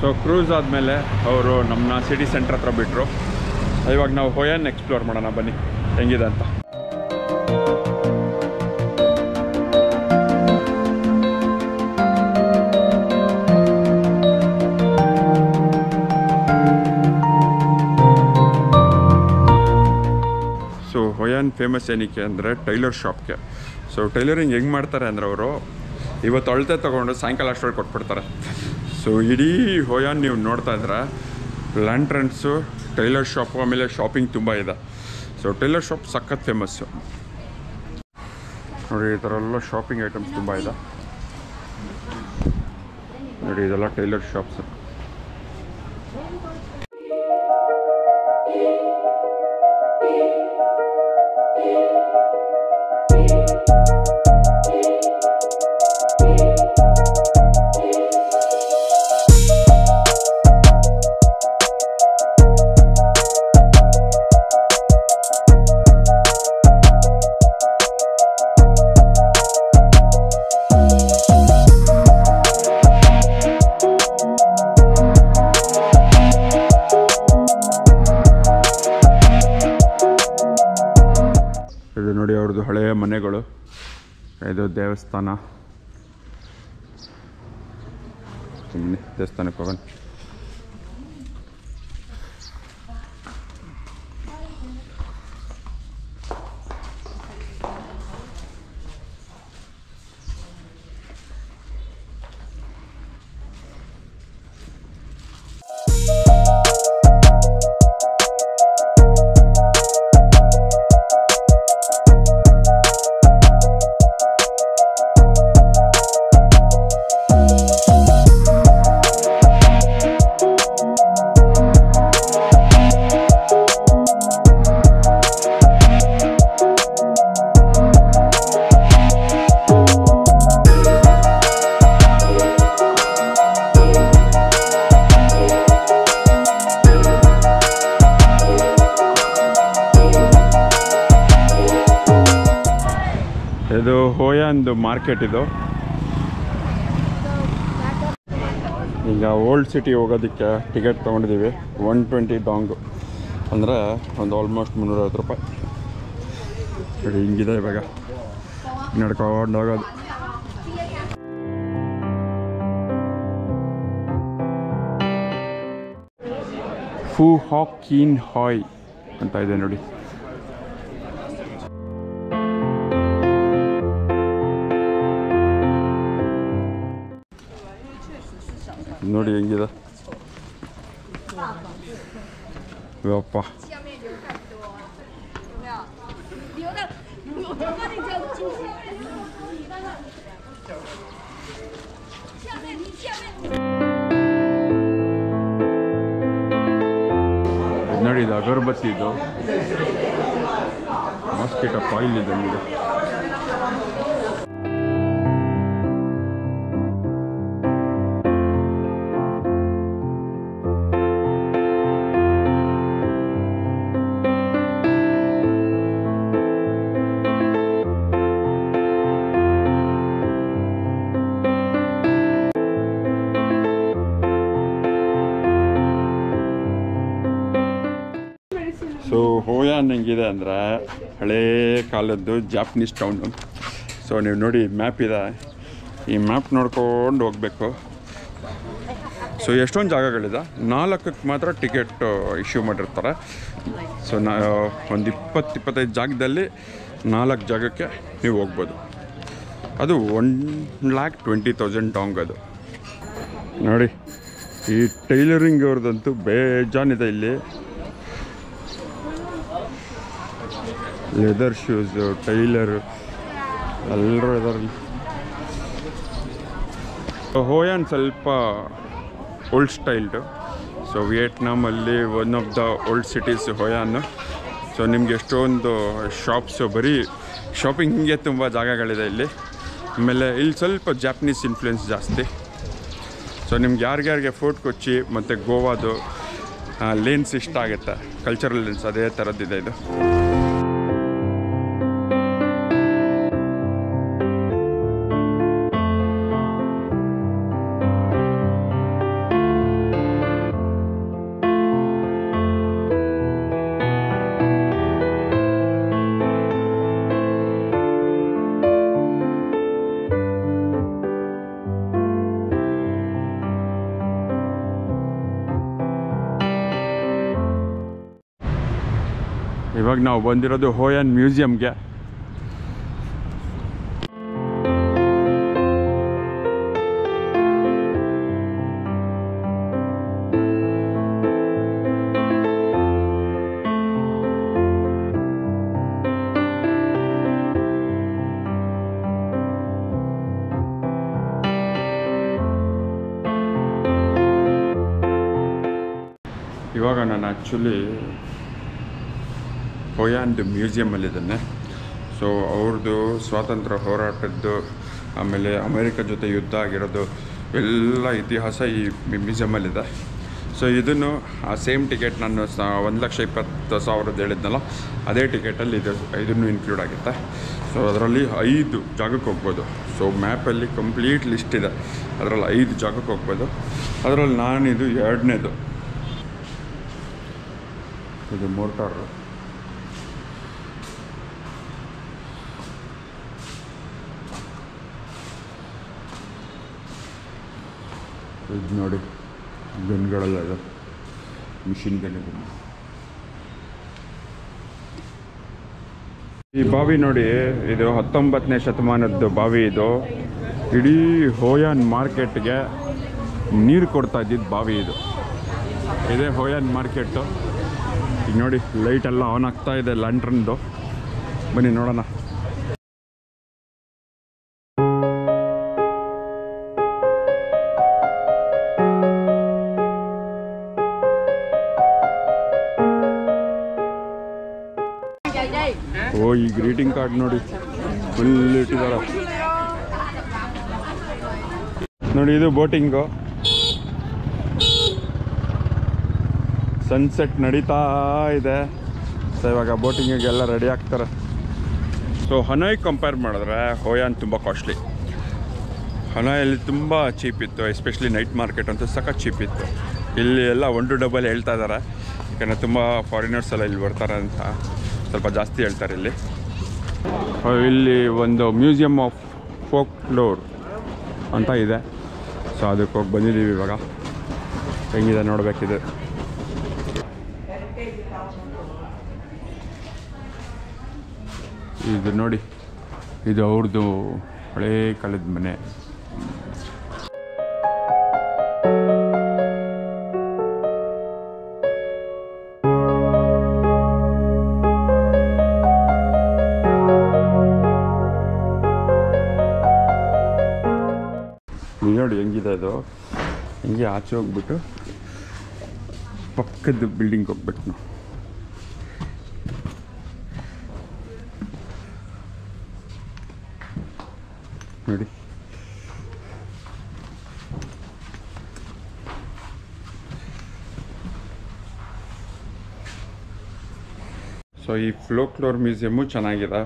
So cruise ಆದಮೇಲೆ ಅವರು ನಮ್ಮನ್ನ ಸಿಟಿ ಸೆಂಟ್ರ್ ಹತ್ರ ಬಿಟ್ಟರು. ಇವಾಗ ನಾವು ಹೋಯನ್ ಎಕ್ಸ್ಪ್ಲೋರ್ ಮಾಡೋಣ ಬನ್ನಿ ಹೆಂಗಿದೆ ಅಂತ. ಸೊ ಹೋಯನ್ ಫೇಮಸ್ ಏನಕ್ಕೆ ಅಂದರೆ ಟೈಲರ್ ಶಾಪ್ಗೆ. ಸೊ ಟೈಲರಿಂಗ್ ಹೆಂಗೆ ಮಾಡ್ತಾರೆ ಅಂದರೆ ಅವರು ಇವತ್ತು ಅಳತೆ ತೊಗೊಂಡು ಸಾಯಂಕಾಲ ಅಷ್ಟೊಳಗೆ ಕೊಟ್ಬಿಡ್ತಾರೆ. ಸೊ ಇಡೀ ಹೋಯನ್ ನೀವು ನೋಡ್ತಾ ಇದ್ರೆ ಲ್ಯಾಂಟ್ರನ್ಸು, ಟೈಲರ್ ಶಾಪು, ಆಮೇಲೆ ಶಾಪಿಂಗ್ ತುಂಬ ಇದೆ. ಸೊ ಟೈಲರ್ ಶಾಪ್ ಸಖತ್ ಫೇಮಸ್ಸು ನೋಡಿ. ಈ ಥರ ಎಲ್ಲ ಶಾಪಿಂಗ್ ಐಟಮ್ಸ್ ತುಂಬ ಇದೆ ನೋಡಿ. ಇದೆಲ್ಲ ಟೈಲರ್ ಶಾಪ್ಸು. ಇದು ನೋಡಿ ಅವ್ರದ್ದು ಹಳೆಯ ಮನೆಗಳು. ಇದು ದೇವಸ್ಥಾನ. ದೇವಸ್ಥಾನಕ್ಕೆ ಹೋಗೋಣ. ಇದು ಹೋಯನ್ದು ಮಾರ್ಕೆಟ್. ಇದು ಈಗ ಓಲ್ಡ್ ಸಿಟಿ ಹೋಗೋದಕ್ಕೆ ಟಿಕೆಟ್ ತೊಗೊಂಡಿದ್ದೀವಿ. 120 ಡಾಂಗು ಅಂದರೆ ಒಂದು ಆಲ್ಮೋಸ್ಟ್ 350 ರೂಪಾಯಿ. ನೋಡಿ ಹಿಂಗಿದೆ ಇವಾಗ ನಡ್ಕೊಂಡು ಹೋಗೋದು. ಫು ಹಾಕ್ ಕೀನ್ ಹಾಯ್ ಅಂತ ಇದೆ ನೋಡಿ. ನೋಡಿ ಹೆಂಗಿದೆ ಯಪ್ಪ. ನೋಡಿ ಇದು ಅಗರಬತ್ತಿ. ಇದು ಮಾಸ್ಕಿಟೋ ಕಾಯಿಲ್ ಇದ್ದಂಗಿದೆ. ಸೊ ಹೋಯನ್ ಹೆಂಗಿದೆ ಅಂದರೆ ಹಳೇ ಕಾಲದ್ದು ಜಾಪನೀಸ್ ಟೌನು. ಸೊ ನೀವು ನೋಡಿ ಮ್ಯಾಪ್ ಇದೆ. ಈ ಮ್ಯಾಪ್ ನೋಡ್ಕೊಂಡು ಹೋಗಬೇಕು. ಸೊ ಎಷ್ಟೊಂದು ಜಾಗಗಳಿದೆ. 4ಕ್ಕೆ ಮಾತ್ರ ಟಿಕೆಟ್ ಇಶ್ಯೂ ಮಾಡಿರ್ತಾರೆ. ಸೊ ಒಂದು 20-25 ಜಾಗದಲ್ಲಿ 4 ಜಾಗಕ್ಕೆ ನೀವು ಹೋಗ್ಬೋದು. ಅದು 1,20,000 ಡಾಂಗ್. ಅದು ನೋಡಿ ಈ ಟೈಲರಿಂಗ್ ಅವ್ರದ್ದಂತೂ ಬೇಜಾನಿದೆ ಇಲ್ಲಿ. ಲೆದರ್ ಶೂಸು, ಟೈಲರು ಎಲ್ಲರೂ ಇದಾರೆ. ಹೋಯನ್ ಸ್ವಲ್ಪ ಓಲ್ಡ್ ಸ್ಟೈಲ್ಡು. ಸೊ ವಿಯೆಟ್ನಾಮಲ್ಲಿ one of the old cities Hoi An. So ನಿಮ್ಗೆ ಎಷ್ಟೊಂದು ಶಾಪ್ಸು, ಬರೀ ಶಾಪಿಂಗಿಗೆ ತುಂಬ ಜಾಗಗಳಿದೆ ಇಲ್ಲಿ. ಆಮೇಲೆ ಇಲ್ಲಿ ಸ್ವಲ್ಪ ಜಾಪನೀಸ್ ಇನ್ಫ್ಲುಯೆನ್ಸ್ ಜಾಸ್ತಿ. ಸೊ ನಿಮ್ಗೆ ಯಾರಿಗಾರಿಗೆ ಫೋರ್ಟ್ ಕೊಚ್ಚಿ ಮತ್ತು ಗೋವಾದು ಲೇನ್ಸ್ ಇಷ್ಟ ಆಗುತ್ತೆ. ಕಲ್ಚರಲ್ ಲೆನ್ಸ್ ಅದೇ ಥರದ್ದಿದೆ ಇದು. ಇವಾಗ ನಾವು ಬಂದಿರೋದು ಹೋಯನ್ ಮ್ಯೂಸಿಯಂಗೆ. ಇವಾಗ ನಾನು ಆ್ಯಕ್ಚುಲಿ ಹೋಯಾಂದು ಮ್ಯೂಸಿಯಮಲ್ಲಿದ್ದಾನೆ. ಸೊ ಅವ್ರದ್ದು ಸ್ವಾತಂತ್ರ್ಯ ಹೋರಾಟದ್ದು, ಆಮೇಲೆ ಅಮೇರಿಕ ಜೊತೆ ಯುದ್ಧ ಆಗಿರೋದು ಎಲ್ಲ ಇತಿಹಾಸ ಈ ಮ್ಯೂಸಿಯಮಲ್ಲಿದೆ. ಸೊ ಇದನ್ನು ಆ ಸೇಮ್ ಟಿಕೆಟ್ ನಾನು 1,20,000 ಹೇಳಿದ್ನಲ್ಲ, ಅದೇ ಟಿಕೆಟಲ್ಲಿ ಇದನ್ನು ಇನ್ಕ್ಲೂಡ್ ಆಗುತ್ತೆ. ಸೊ ಅದರಲ್ಲಿ 5 ಜಾಗಕ್ಕೆ ಹೋಗ್ಬೋದು. ಸೊ ಮ್ಯಾಪಲ್ಲಿ ಕಂಪ್ಲೀಟ್ ಲಿಸ್ಟ್ ಇದೆ, ಅದರಲ್ಲಿ 5 ಜಾಗಕ್ಕೆ ಹೋಗ್ಬೋದು. ಅದರಲ್ಲಿ ನಾನಿದು 2ನೇದು. ಇದು ಮೋಟಾರು. ಇದು ನೋಡಿ, ಗನ್ಗಳೆಲ್ಲ ಇದೆ, ಮಿಷಿನ್ ಗನ್ ಇದೆ. ಈ ಬಾವಿ ನೋಡಿ, ಇದು 19ನೇ ಶತಮಾನದ ಬಾವಿ. ಇದು ಇಡೀ ಹೋಯಾನ್ ಮಾರ್ಕೆಟ್ಗೆ ನೀರು ಕೊಡ್ತಾ ಇದ್ದಿದ್ದು ಬಾವಿ ಇದು. ಇದೇ ಹೋಯಾನ್ ಮಾರ್ಕೆಟು. ಈಗ ನೋಡಿ, ಲೈಟೆಲ್ಲ ಆನ್ ಆಗ್ತಾ ಇದೆ ಲ್ಯಾಂಟ್ರನ್ದು. ಬನ್ನಿ ನೋಡೋಣ. ಓ, ಈ ಗ್ರೀಟಿಂಗ್ ಕಾರ್ಡ್ ನೋಡಿ, ಫುಲ್ ಇಟ್ಟಿದ್ದಾರೆ ನೋಡಿ. ಇದು ಬೋಟಿಂಗು. ಸನ್ಸೆಟ್ ನಡೀತಾ ಇದೆ. ಸೊ ಇವಾಗ ಬೋಟಿಂಗಿಗೆಲ್ಲ ರೆಡಿ ಆಗ್ತಾರೆ. ಸೊ ಹನಾಯ್ ಕಂಪೇರ್ ಮಾಡಿದ್ರೆ ಹೋಯಾನ್ ತುಂಬ ಕಾಸ್ಟ್ಲಿ. ಹನಾಯಲ್ಲಿ ತುಂಬ ಚೀಪ್ ಇತ್ತು, ಎಸ್ಪೆಷಲಿ ನೈಟ್ ಮಾರ್ಕೆಟ್ ಅಂತೂ ಸಖತ್ ಚೀಪ್ ಇತ್ತು. ಇಲ್ಲಿ ಎಲ್ಲ 1 ಹೇಳ್ತಾ ಇದ್ದಾರೆ, ಯಾಕಂದರೆ ತುಂಬ ಫಾರಿನರ್ಸ್ ಎಲ್ಲ ಇಲ್ಲಿ ಬರ್ತಾರೆ ಅಂತ ಸ್ವಲ್ಪ ಜಾಸ್ತಿ ಹೇಳ್ತಾರೆ ಇಲ್ಲಿ. ಇಲ್ಲಿ ಒಂದು ಮ್ಯೂಸಿಯಂ ಆಫ್ ಫೋಕ್ಲೋರ್ ಅಂತ ಇದೆ. ಸೊ ಅದಕ್ಕೆ ಹೋಗಿ ಬಂದಿದ್ದೀವಿ. ಇವಾಗ ಹೆಂಗಿದೆ ನೋಡಬೇಕಿದೆ. ಇದು ನೋಡಿ, ಇದು ಅವ್ರದ್ದು ಹಳೇ ಕಾಲದ ಮನೆ. ನೋಡಿ ಹೆಂಗಿದೆ ಅದು. ಹಿಂಗೆ ಆಚೆ ಹೋಗ್ಬಿಟ್ಟು ಪಕ್ಕದ ಬಿಲ್ಡಿಂಗ್ ಹೋಗ್ಬೇಕು ನಾವು. ನೋಡಿ, ಸೊ ಈ ಫೋಕ್ಲೋರ್ ಮ್ಯೂಸಿಯಮ್ಮು ಚೆನ್ನಾಗಿದೆ.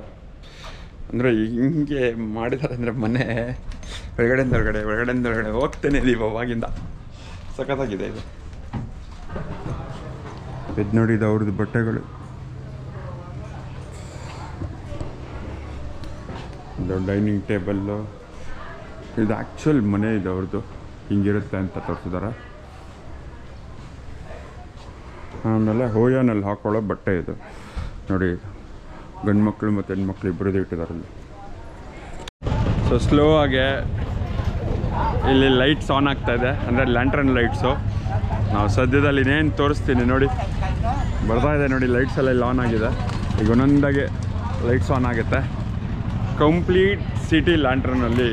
ಅಂದರೆ ಹಿಂಗೆ ಮಾಡಿದ್ದಾರೆ ಅಂದರೆ ಮನೆ ಹೊರಗಡೆಯಿಂದ ಹೊರಗಡೆ ಹೋಗ್ತಾನೆ ಇದೀವಿ ಅವಾಗಿಂದ. ಸಖತ್ತಾಗಿದೆ ಇದು. ಇದು ನೋಡಿ, ಇದು ಅವ್ರದ್ದು ಬಟ್ಟೆಗಳು. ಇದು ಡೈನಿಂಗ್ ಟೇಬಲ್ಲು. ಇದು ಆ್ಯಕ್ಚುಲ್ ಮನೆ ಇದು ಅವ್ರದ್ದು, ಹಿಂಗಿರುತ್ತೆ ಅಂತ ತೋರಿಸಿದ್ದಾರೆ. ಆಮೇಲೆ ಹೋಯಾನಲ್ಲಿ ಹಾಕೊಳ್ಳೋ ಬಟ್ಟೆ ಇದು ನೋಡಿ. ಗಂಡು ಮಕ್ಕಳು ಮತ್ತು ಹೆಣ್ಮಕ್ಳು ಇಬ್ಬರದ್ದು ಇಟ್ಟಿದ್ದಾರಲ್ಲಿ. ಸೊ ಸ್ಲೋ ಆಗಿ ಇಲ್ಲಿ ಲೈಟ್ಸ್ ಆನ್ ಆಗ್ತಾಯಿದೆ, ಅಂದರೆ ಲ್ಯಾಂಟ್ರನ್ ಲೈಟ್ಸು. ನಾವು ಸದ್ಯದಲ್ಲಿ ಇನ್ನೇನು ತೋರಿಸ್ತೀನಿ ನೋಡಿ. ಬರ್ತಾಯಿದೆ ನೋಡಿ, ಲೈಟ್ಸ್ ಎಲ್ಲ ಇಲ್ಲಿ ಆನ್ ಆಗಿದೆ. ಈಗ ಒಂದೊಂದಾಗಿ ಲೈಟ್ಸ್ ಆನ್ ಆಗುತ್ತೆ. ಕಂಪ್ಲೀಟ್ ಸಿಟಿ ಲ್ಯಾಂಟ್ರನಲ್ಲಿ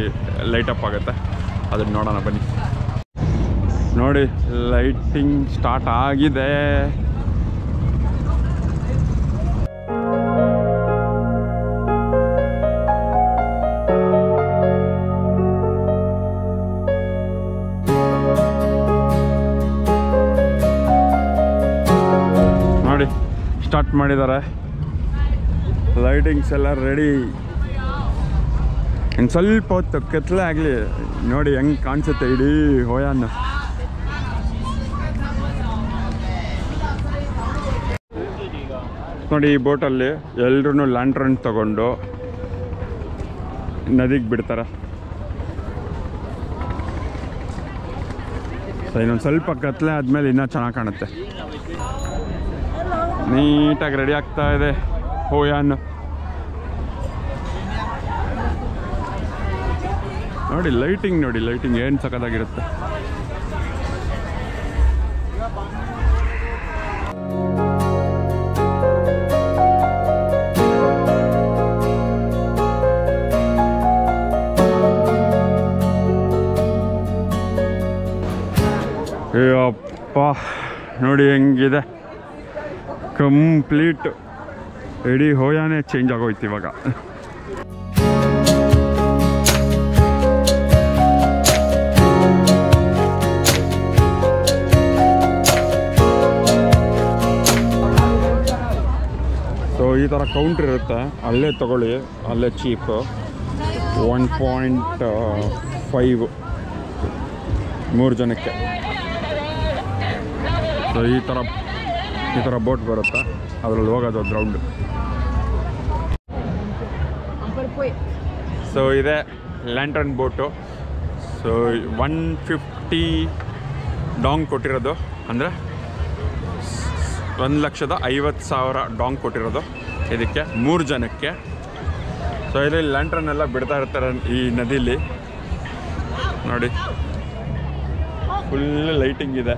ಲೈಟಪ್ ಆಗುತ್ತೆ. ಅದನ್ನು ನೋಡೋಣ ಬನ್ನಿ. ನೋಡಿ, ಲೈಟಿಂಗ್ ಸ್ಟಾರ್ಟ್ ಆಗಿದೆ. ನೋಡಿ, ಸೆಟ್ ಮಾಡಿದ್ದಾರೆ, ಲೈಟಿಂಗ್ಸ್ ಎಲ್ಲ ರೆಡಿ. ಇನ್ನು ಸ್ವಲ್ಪ ಹೊತ್ತು ಕತ್ಲೆ ಆಗಲಿ ನೋಡಿ ಹೆಂಗೆ ಕಾಣಿಸುತ್ತೆ ಇಡೀ ಹೋಯಾನ. ನೋಡಿ ಈ ಬೋಟಲ್ಲಿ ಎಲ್ರೂ ಲ್ಯಾಂಟ್ರನ್ ತಗೊಂಡು ನದಿಗೆ ಬಿಡ್ತಾರೆ. ಸೊ ಇನ್ನೊಂದು ಸ್ವಲ್ಪ ಕತ್ಲೆ ಆದಮೇಲೆ ಇನ್ನೂ ಚೆನ್ನಾಗಿ ಕಾಣುತ್ತೆ. ನೀಟಾಗಿ ರೆಡಿ ಆಗ್ತಾ ಇದೆ ಹೋಯಾನ್. ನೋಡಿ ಲೈಟಿಂಗ್ ಏನು ಸಖತ್ತಾಗಿರುತ್ತೆ. ಅಪ್ಪ ನೋಡಿ ಹೆಂಗಿದೆ, ಕಂಪ್ಲೀಟ್ ಇಡೀ ಹೋಯಾನೇ ಚೇಂಜ್ ಆಗೋಯ್ತು ಇವಾಗ. ಸೊ ಈ ಥರ ಕೌಂಟ್ರ್ ಇರುತ್ತೆ, ಅಲ್ಲೇ ತಗೊಳ್ಳಿ, ಅಲ್ಲೇ ಚೀಪ್. 1.5 3 ಜನಕ್ಕೆ. ಸೊ ಈ ಥರ ಬೋಟ್ ಬರುತ್ತೆ, ಅದರಲ್ಲಿ ಹೋಗೋದು ಗ್ರೌಂಡ್. ಸೊ ಇದೆ ಲ್ಯಾಂಟರ್ನ್ ಬೋಟು. ಸೊ 150 ಡಾಂಗ್ ಕೊಟ್ಟಿರೋದು, ಅಂದರೆ 1,50,000 ಡಾಂಗ್ ಕೊಟ್ಟಿರೋದು ಇದಕ್ಕೆ 3 ಜನಕ್ಕೆ. ಸೊ ಇಲ್ಲಿ ಲ್ಯಾಂಟ್ರನ್ನೆಲ್ಲ ಬಿಡ್ತಾ ಇರ್ತಾರೆ ಈ ನದಿಲಿ ನೋಡಿ, ಫುಲ್ ಲೈಟಿಂಗ್ ಇದೆ.